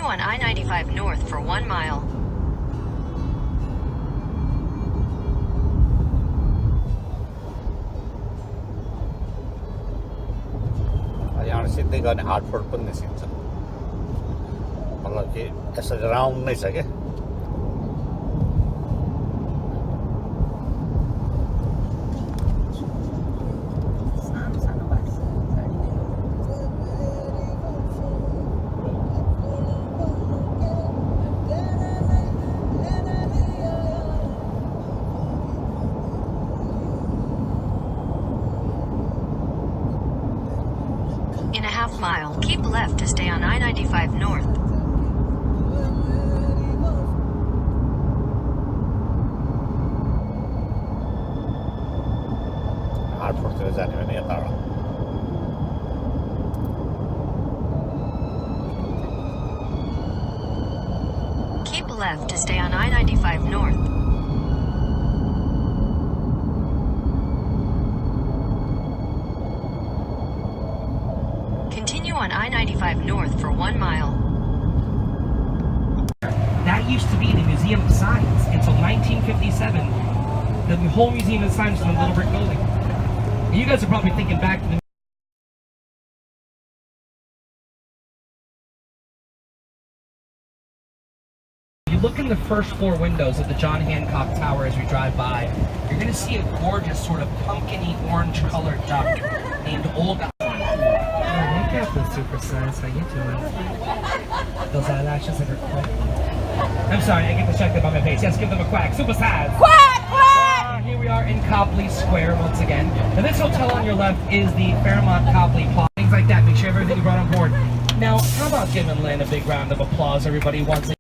Continue on I-95 north for 1 mile. यहाँ सिधै गर्ने हार्टफोर्ड पनि निस्किन्छ मतलब कि यसरी राउन्ड नै छ क्या In a half mile, keep left to stay on I-95 north. हार्टफोर्डतिर जाने भने यताबाट Keep left to stay on I-95 north. Continue on I-95 north for 1 mile. That used to be the Museum of Science until 1957. The whole Museum of Science was in a little brick building. You guys are probably thinking back to the look in the first floor windows of the John Hancock Tower as we drive by, you're going to see a gorgeous sort of pumpkin-y orange colored duck named Olga. Oh, hey, Captain Supersize, how you doing? Those eyelashes are quick. I'm sorry, I get distracted by my face. Yes, give them a quack. Supersize! Quack, quack! Here we are in Copley Square once again. Now this hotel on your left is the Fairmont Copley Plaza. Things like that, make sure everything is brought on board. Now, how about giving Lynn a big round of applause, everybody, once again.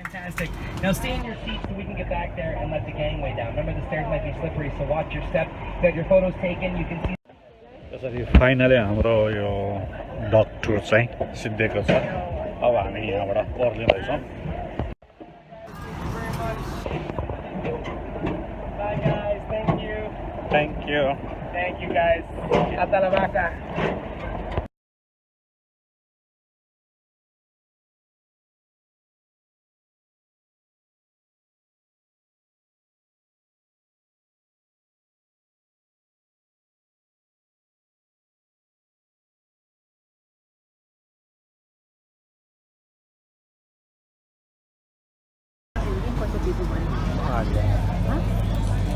Fantastic. Now stay in your seat so we can get back there and let the gangway down. Remember the stairs might be slippery, so watch your step. Get your photos taken. You can see. त्यसरी finally हाम्रो यो duck टुर चाहिँ सिद्धिएको छ अब हामी यहाँबाट ओर्लिँदैछौँ Bye guys, thank you. Thank you Thank you guys. Hasta la vaca.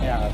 यहाँ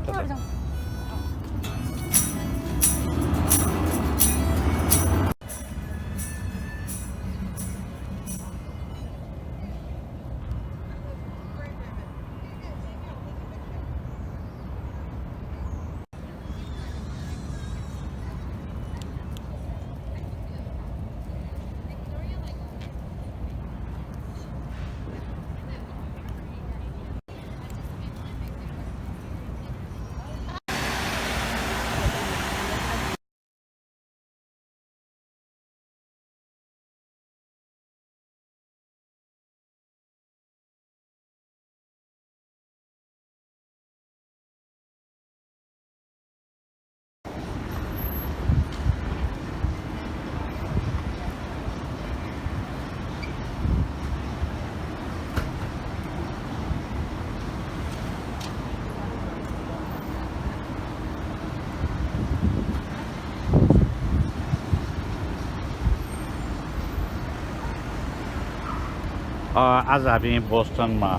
त आज हामी बोस्टनमा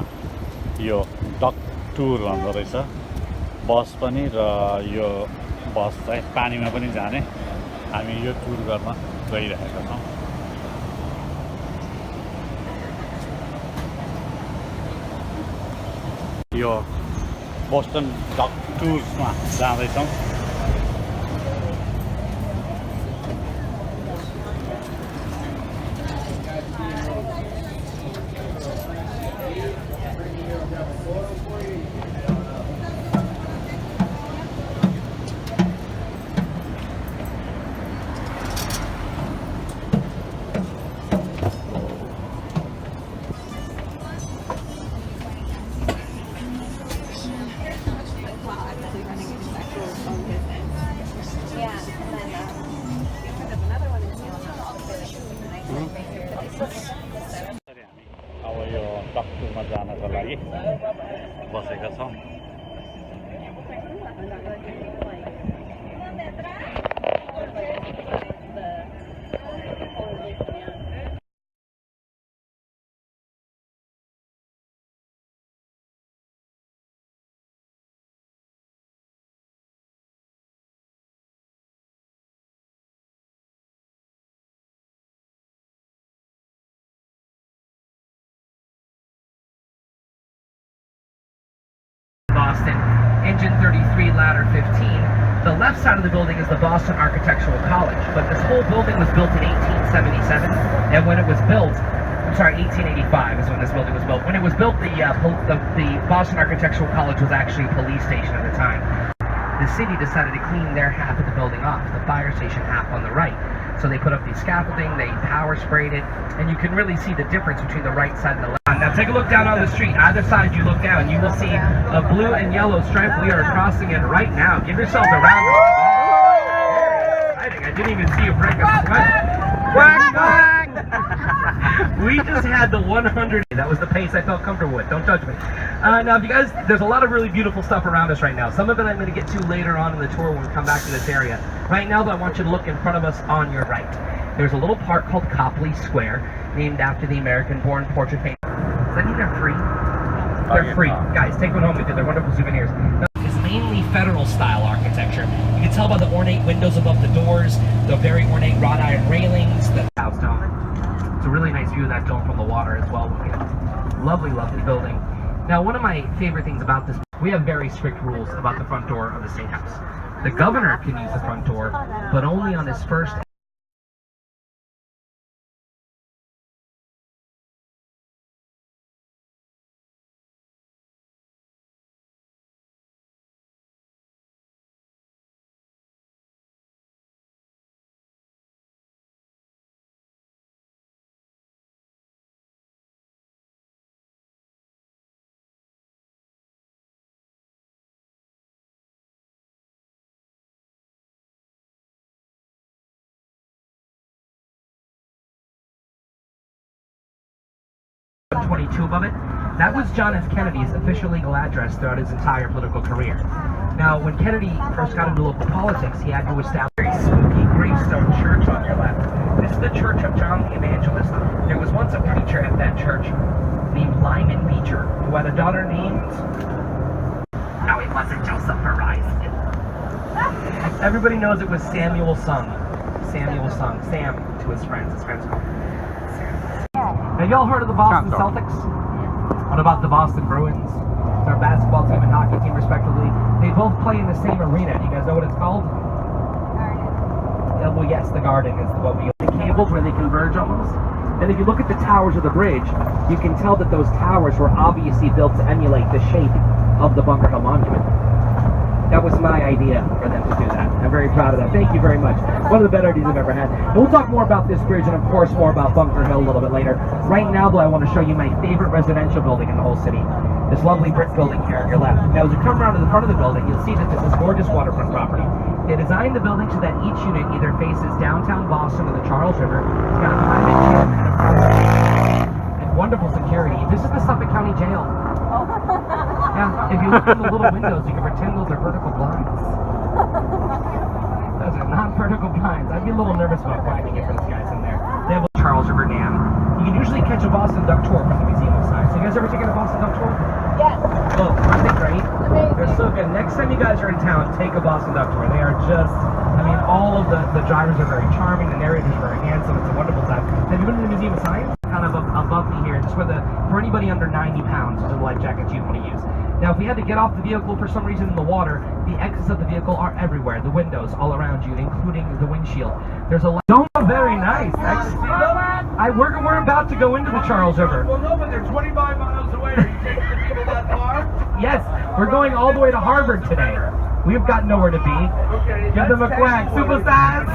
यो डक टुर भन्दो रहेछ बस पनि र यो बस चाहिँ पानीमा पनि जाने हामी यो टुर गर्न गइरहेका छौँ यो बोस्टन डक टुर्समा जाँदैछौँ अब यो डक्टरमा जानको लागि बसेका छौँ Boston, engine 33, ladder 15. The left side of the building is the Boston Architectural College, but this whole building was built in 1877, and when it was built, I'm sorry, 1885 is when this building was built. When it was built, the Boston Architectural College was actually a police station at the time. The city decided to clean their half of the building off, the fire station half on the right. So they put up the scaffolding, they power sprayed it, and you can really see the difference between the right side and the left. Now take a look down on the street. Either side you look down, you will see a blue and yellow stripe. We are crossing it right now. Give yourselves a round of applause. I didn't even see you break a sweat. Quack, quack. We just had the 100. That was the pace I felt comfortable with. Don't judge me. Now, if you guys, there's a lot of really beautiful stuff around us right now. Some of it I'm going to get to later on in the tour when we come back to this area. Right now, though, I want you to look in front of us on your right. There's a little park called Copley Square, named after the American-born portrait painter. Does that mean they're free? They're free. Guys, take one home with you. They're wonderful souvenirs. It's mainly federal-style architecture. You can tell by the ornate windows above the doors, the very ornate wrought iron railings, the house dome. It's a really nice view of that dome from the water as well. Lovely, lovely building. Now, one of my favorite things about this, we have very strict rules about the front door of the State House. The governor can use the front door, but only on his first .22 above it. That was John F. Kennedy's official legal address throughout his entire political career. Now, when Kennedy first got into local politics, he had to establish a very spooky gravestone church on your left. This is the Church of John the Evangelist. There was once a preacher at that church named Lyman Beecher, who had a daughter named... No, it wasn't Joseph Ferrari. Everybody knows it was Samuel Sung. Samuel Sung. Sam to his friends. His friends called him Sam. Have y'all heard of the Boston Celtics? What about the Boston Bruins? Their basketball team and hockey team, respectively. They both play in the same arena. Do you guys know what it's called? Well, yes, the Garden is what we use. The cables where they converge almost. And if you look at the towers of the bridge, you can tell that those towers were obviously built to emulate the shape of the Bunker Hill Monument. That was my idea for them to do that. I'm very proud of that. Thank you very much. One of the better ideas I've ever had. And we'll talk more about this bridge and, of course, more about Bunker Hill a little bit later. Right now, though, I want to show you my favorite residential building in the whole city. This lovely brick building here on your left. Now, as you come around to the front of the building, you'll see that this is gorgeous waterfront property. They designed the building so that each unit either faces downtown Boston or the Charles River. It's got a private gym and wonderful security. This is the Suffolk County Jail. Yeah, if you look in the little windows, you can pretend those are vertical blinds. Those are not vertical blinds. I'd be a little nervous about finding it for those guys in there. They have a Charles River Dam. You can usually catch a Boston Duck tour from the museum of science. You guys ever taken a Boston Duck tour? Yes. Oh, aren't they great? Amazing. They're so good. Next time you guys are in town, take a Boston Duck tour. They are just, I mean, all of the drivers are very charming, the narrators are very handsome. It's a wonderful time. Have you been to the Museum of Science? Kind of above me here, just for anybody under 90 pounds, those are the life jackets you'd want to use. Now, if we had to get off the vehicle for some reason in the water, the exits of the vehicle are everywhere. The windows all around you, including the windshield. There's a dome. Very nice. We're about to go into the Charles River. Well, no, but they're 25 miles away. Are you taking the people that far? Yes, we're going all the way to Harvard today. We've got nowhere to be. Okay, Give them a quack. Superstars.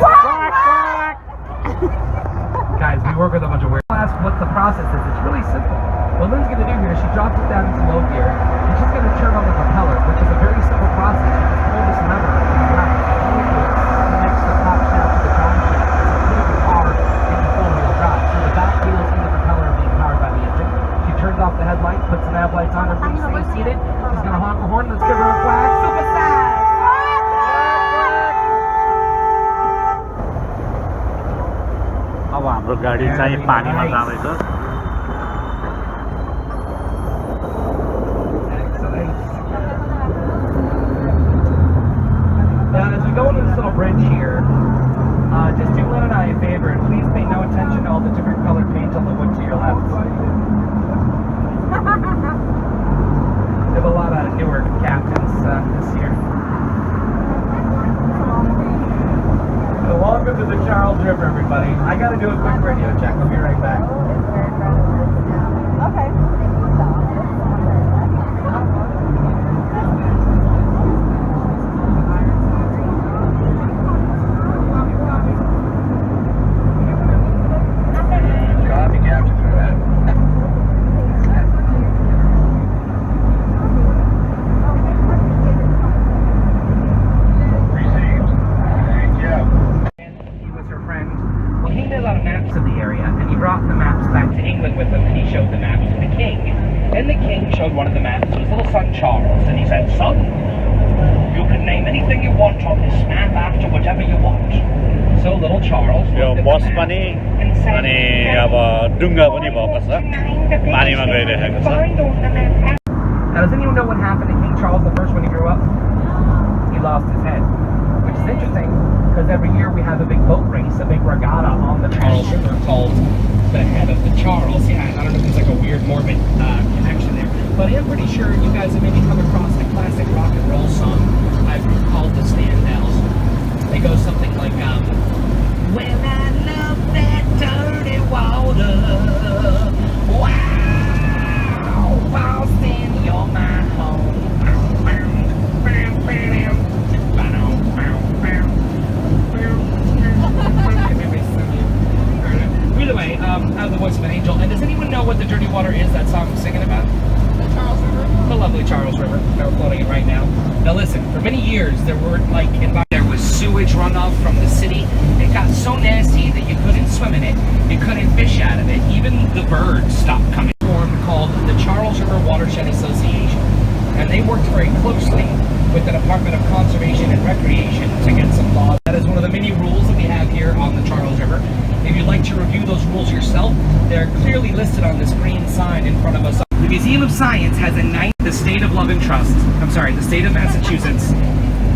Guys, we work with a bunch of weird. I'll ask what the process is. It's really simple. What Lynn's going to do here, she drops it down into low gear, and she's going to turn on the propeller, which is a very simple process. You just pull this lever and connects the top shaft to the drive shaft. It's a pretty car into four-wheel drive. So the back wheels and the propeller are being powered by the engine. She turns off the headlights, puts the nav lights on, everybody stays seated. She's going to honk the horn. Let's give her a flag. Superstar! अब हाम्रो गाडी चाहिँ पानीमा जाँदैछ As we go into this little bridge here, just do Lynn and I a favor and please pay no attention to all the different colored paint on the wood to your left. We have a lot of newer captains this year. Welcome to the Charles River, everybody. I gotta do a quick radio check. I'll be right back. Okay. Copy, Captain. For that. Received. Thank you. He was her friend. Well, he did a lot of maps of the area, and he brought the maps back to England with him, and he showed the maps to the king. And the king showed one of the maps to his little son Charles, and he said, "Son, you can name anything you want on this map after whatever you want." So little Charles yo looked at बस the map पनि and said, अनि अब डुङ्गा पनि भएको छ पानीमा गइरहेको छ Now, does anyone know what happened to King Charles I when he grew up? He lost his head, which is interesting because every year we have a big boat race, a big regatta on the Charles River called the Head of the Charles. Yeah, I don't know if there's like a weird morbid connection there, but I'm pretty sure you guys have maybe come across the classic rock and roll song I've called the Standells. It goes something like, "When I love that dirty water, wow, Boston, you're my home." Either way, I have the voice of an angel. And does anyone know what the dirty water is that song is singing about? The Charles River. The lovely Charles River. They're floating it right now. Now listen, for many years there weren't like there was sewage runoff from the city. It got so nasty that you couldn't swim in it, you couldn't fish out of it. Even the birds stopped coming. Formed called the Charles River Watershed Association, and they worked very closely with the Department of Conservation and Recreation to get some laws. That is one of the many rules that we have here on the Charles River. If you'd like to review those rules yourself, they're clearly listed on this green sign in front of us. The Museum of Science has the state of Love and Trust, the state of Massachusetts,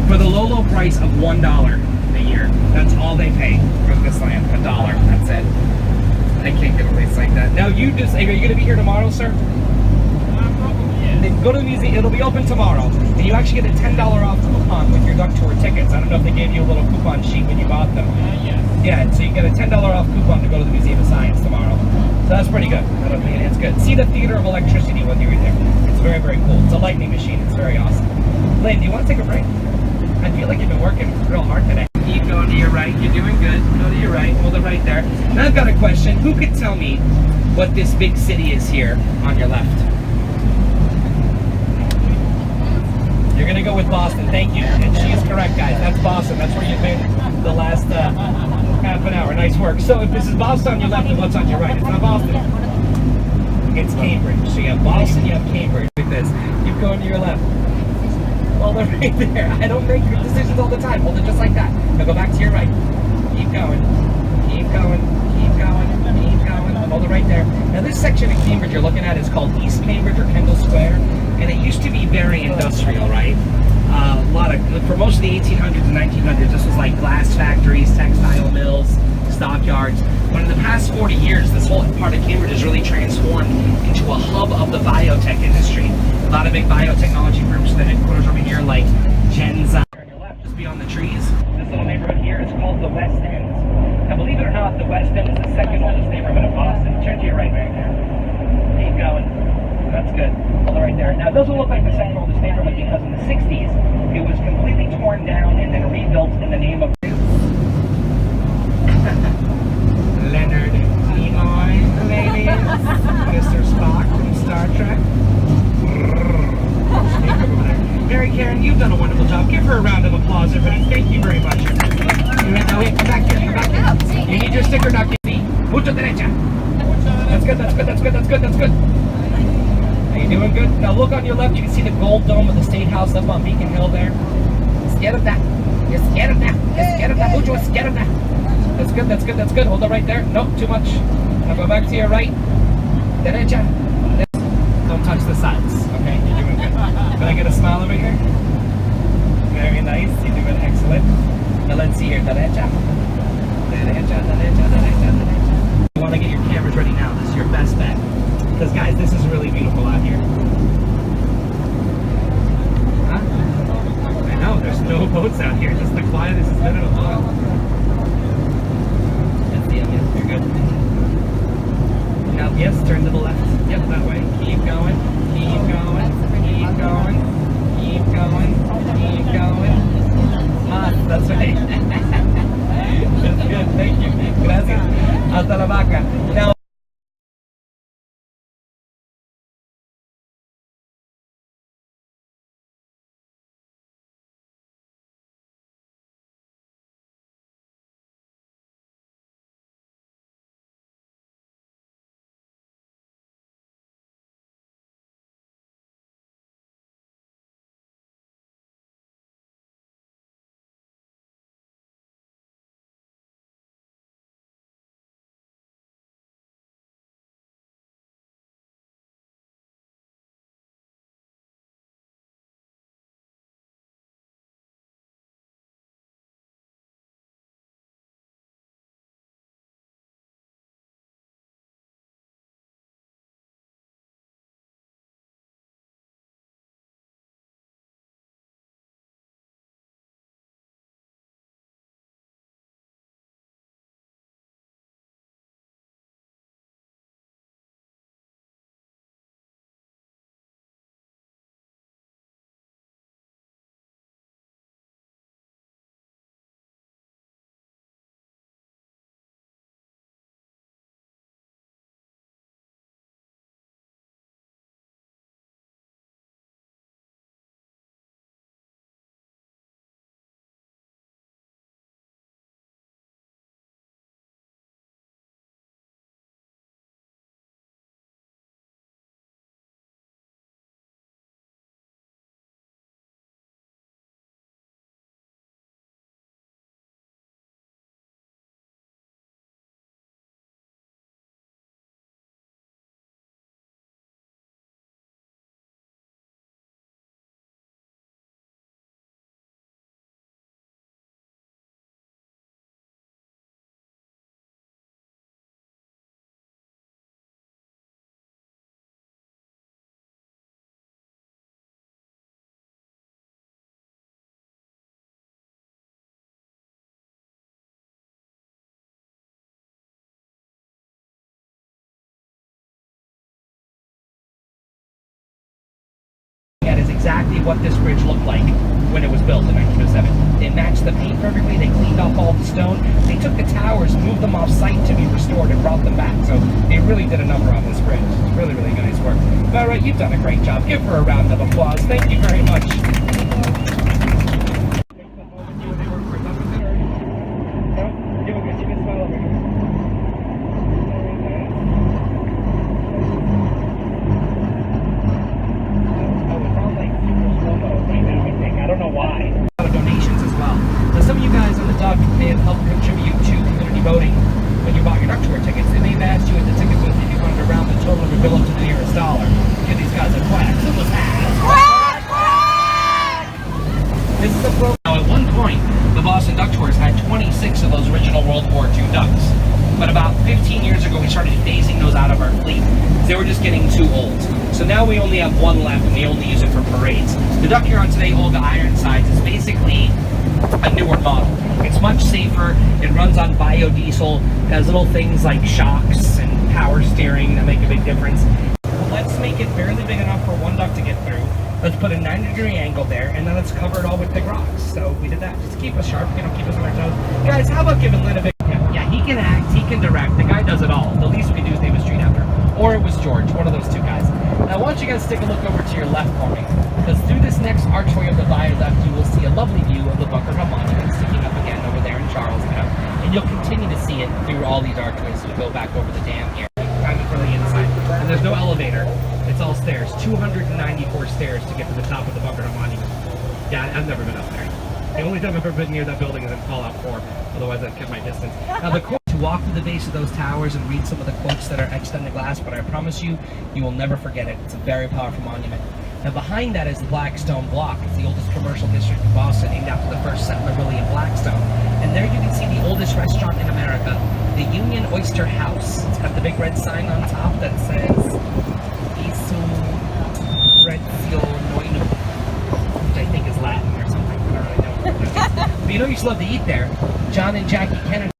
for the low, low price of $1 a year. That's all they pay for this land. $1. That's it. I can't get a place like that. Now you just, are you going to be here tomorrow, sir? Then go to the museum. It'll be open tomorrow, and you actually get a $10 off coupon with your duck tour tickets. I don't know if they gave you a little coupon sheet when you bought them. Yes. Yeah, so you get a $10 off coupon to go to the Museum of Science tomorrow. So that's pretty good. It's good. See the Theater of Electricity when you're in there. It's very, very cool. It's a lightning machine. It's very awesome. Lane, do you want to take a break? I feel like you've been working real hard today. Keep going to your right. You're doing good. Go to your right. Hold it right there. Now I've got a question. Who could tell me what this big city is here on your left? You're going to go with Boston. Thank you. And she is correct, guys. That's Boston. That's where you've been the last half an hour. Nice work. So if this is Boston on your left, and what's on your right? It's not Boston. It's Cambridge. So you have Boston, you have Cambridge. Like this. Keep going to your left. Hold it right there. I don't make good decisions all the time. Hold it just like that. Now go back to your right. Keep going. Keep going. Keep going. Keep going. Hold it right there. Now this section of Cambridge you're looking at is called East Cambridge or Kendall Square. And it used to be very industrial, right? A lot of, for most of the 1800s and 1900s, this was like glass factories, textile mills, stockyards. But in the past 40 years, this whole part of Cambridge has really transformed into a hub of the biotech industry. A lot of big biotechnology groups, the headquarters over here, like Genzyme. On your left, just beyond the trees, this little neighborhood here is called the West End. Now, believe it or not, the West End is the second oldest neighborhood of Boston. Turn to your right there. Keep going. That's good. Hold it right there. Now, it doesn't look like the second oldest neighborhood because in the 60s, it was completely torn down and then rebuilt in the name of Leonard Nimoy, ladies. Mr. Spock from Star Trek. Mary Karen, you've done a wonderful job. Give her a round of applause, everybody. Thank you very much. Now, wait, come back here. Come back here. You need your sticker, Dr. Z. Mucho derecha. That's good. That's good. That's good. That's good. That's good. Are you doing good? Now look on your left, you can see the gold dome of the State House up on Beacon Hill there. Scared of that. You're scared of that. You're scared of that. Mucho scared of that. That's good, that's good, that's good. Hold it right there. Nope, too much. Now go back to your right. Derecha. Don't touch the sides, okay? You're doing good. Can I get a smile over here? Very nice. You're doing excellent. Now let's see here. Derecha. Derecha, derecha, derecha, derecha. You want to get your cameras ready now. This is your best bet. Because guys, this is really beautiful out here. Huh? I know, there's no boats out here. Just the quietest it's been in a while. Yes, you're good. Now, yes, turn to the left. Yep, that way. Keep going. Keep going. Keep going. Keep going. Keep going. That's right. That's good. Thank you. Gracias. Hasta la vaca. Now. exactly what this bridge looked like when it was built in 1907. They matched the paint perfectly, they cleaned off all the stone, they took the towers, moved them off site to be restored and brought them back. So they really did a number on this bridge. It's really, really nice work. All right, you've done a great job. Give her a round of applause. Thank you very much. Donations as well. Now, some of you guys on the duck may have helped contribute to community voting when you bought your duck tour tickets. They may have asked you at the ticket booth if you wanted to round the total of your bill up to the nearest dollar. Give these guys a quack. Simple as. This is a program. Now, at one point, the Boston Duck Tours had 26 of those original World War II ducks. But about 15 years ago, we started phasing those out of our fleet. They were just getting too old. So now we only have one left, and we only use it for parades. The duck you're on today, Olga Ironsides, is basically a newer model. It's much safer. It runs on biodiesel. It has little things like shocks and power steering that make a big difference. Let's make it barely big enough for one duck to get through. Let's put a 90-degree angle there, and then let's cover it all with big rocks. So we did that. Just keep us sharp, keep us on our toes. Guys, how about giving Lynn a big... Yeah, he can act, he can direct. The guy does it all. The least we can do is name a street after. Or it was George, one of those two guys. Now, I want you guys to take a look over to your left for me, because through this next archway of the viaduct, you will see a lovely view of the Bunker Hill Monument sticking up again over there in Charlestown. And you'll continue to see it through all these archways as we go back over the dam here. Kind of for the inside. And there's no elevator. It's all stairs. 294 stairs to get to the top of the Bunker Hill Monument. Yeah, I've never been up there. The only time I've ever been near that building is in Fallout 4. Otherwise, I've kept my distance. Now, the quote to walk to the base of those towers and read some of the quotes that are etched on the glass, but I promise you, you will never forget it. It's a very powerful monument. Now, behind that is the Blackstone Block. It's the oldest commercial district in Boston, named after the first settler, William Blackstone. And there you can see the oldest restaurant in America, the Union Oyster House. It's got the big red sign on top that says Isu Prezio Noino, which I think is Latin or something. I don't really know. But you know you still love to eat there. John and Jackie Kennedy.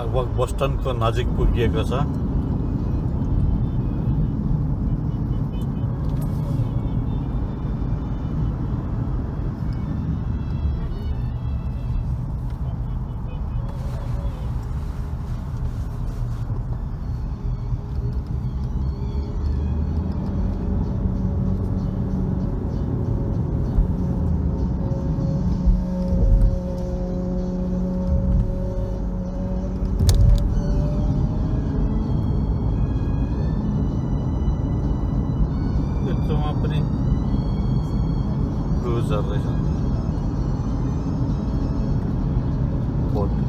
लगभग बोस्टनको नजिक पुगिएको छ। Cruiser रहेछ boat.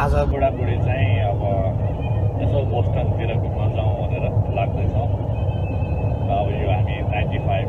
आज बुढाबुढी चाहिँ अब यसो बोस्टनतिर घुम्न जाउँ भनेर लाग्दैछौँ र अब यो हामी 95